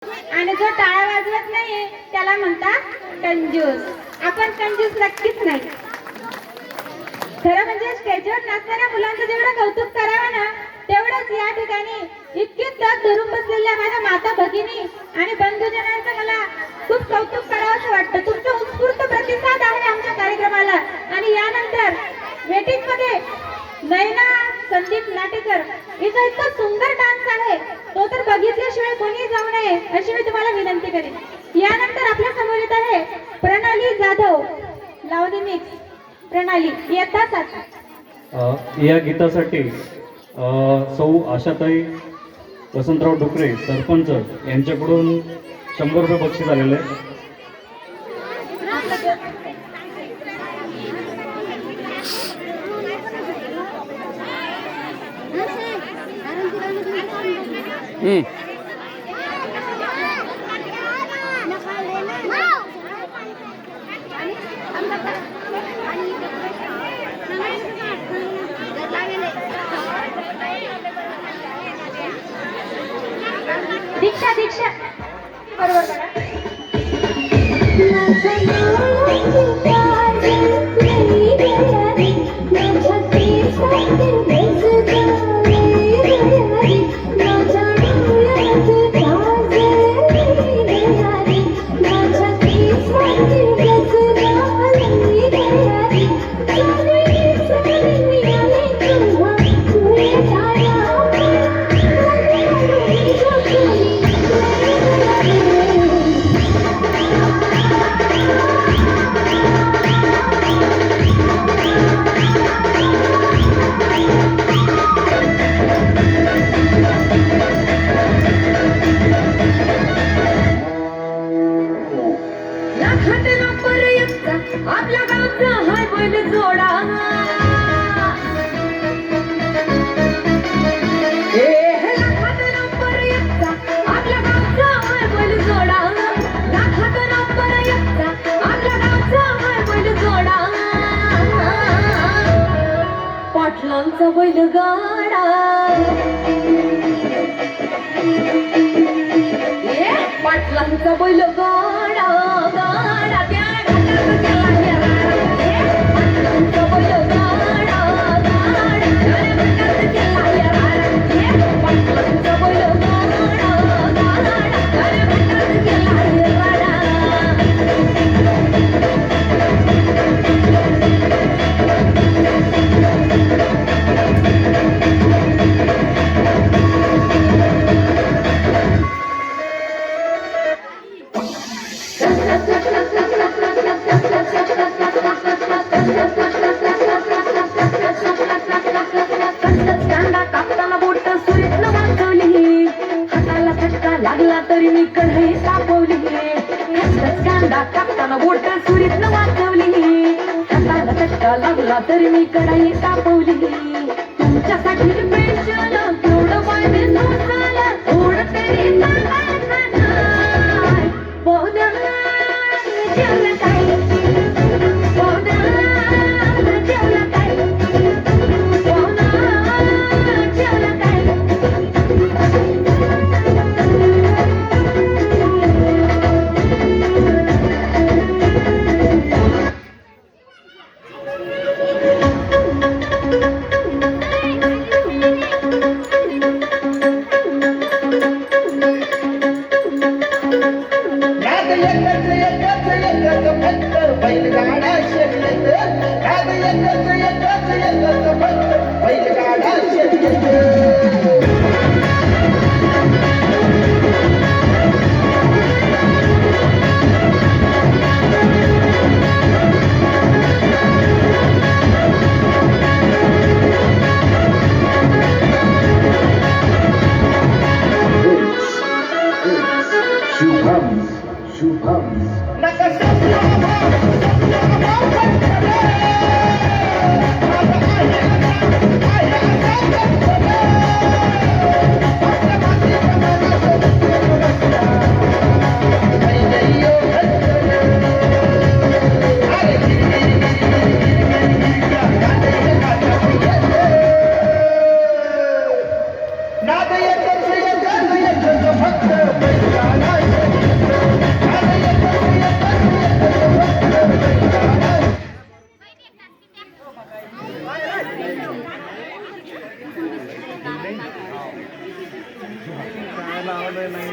आणि जो टाळा वाजवत नाही त्याला म्हणतात कंजूस. आपण कंजूस नक्कीच नाही. खरं म्हणजे स्टेजवर नाचणाऱ्या मुलांचं जेवढं कौतुक करावं ना तेवढंच या ठिकाणी इतके तग धरून बसलेल्या माझ्या माता भगिनी आणि बंधुजनांचं मला खूप कौतुक करावंसं वाटतं. तुमचा उत्स्फूर्त प्रतिसाद आहे आमच्या कार्यक्रमाला. आणि यानंतर वेटिंग मध्ये नयना संदीप नाटेकर हिचा इतका सुंदर डान्स आहे तो तर बघितल्याशिवाय कोणी जाऊ नये अशी मी तुम्हाला विनंती करेन. यानंतर आपल्या समोर येत आहे प्रणाली जाधव. लावणी मिक्स प्रणाली येतात आता. या गीतासाठी सौ आशाताई वसंतराव डुकरे सरपंच यांच्याकडून 100 रुपये बक्षीस आलेले आहे. दीक्षा दीक्षा बरोबर बघा. आपल्या गावचा हाय बैल जोडा. आपल्या गावचा हाय बैल जोडा. लाखात नंबर एकचा आपल्या गावचा हाय बैल जोडा. पाटलांचा बैल गाडा. पाटलांचा बैल गाडा गाडा त्या लागला तरी मी कढई तापवली. कांदा कापताना बोट सुरीत न वाचवली. हाताला चटका लागला तरी मी कढई तापवली. तुमच्यासाठी पेन्शन केवढं पाहिजे झालं थोडं तरी जेवलं काय जेवलं काय जेवलं काय. फक्त काय लावलंय नाही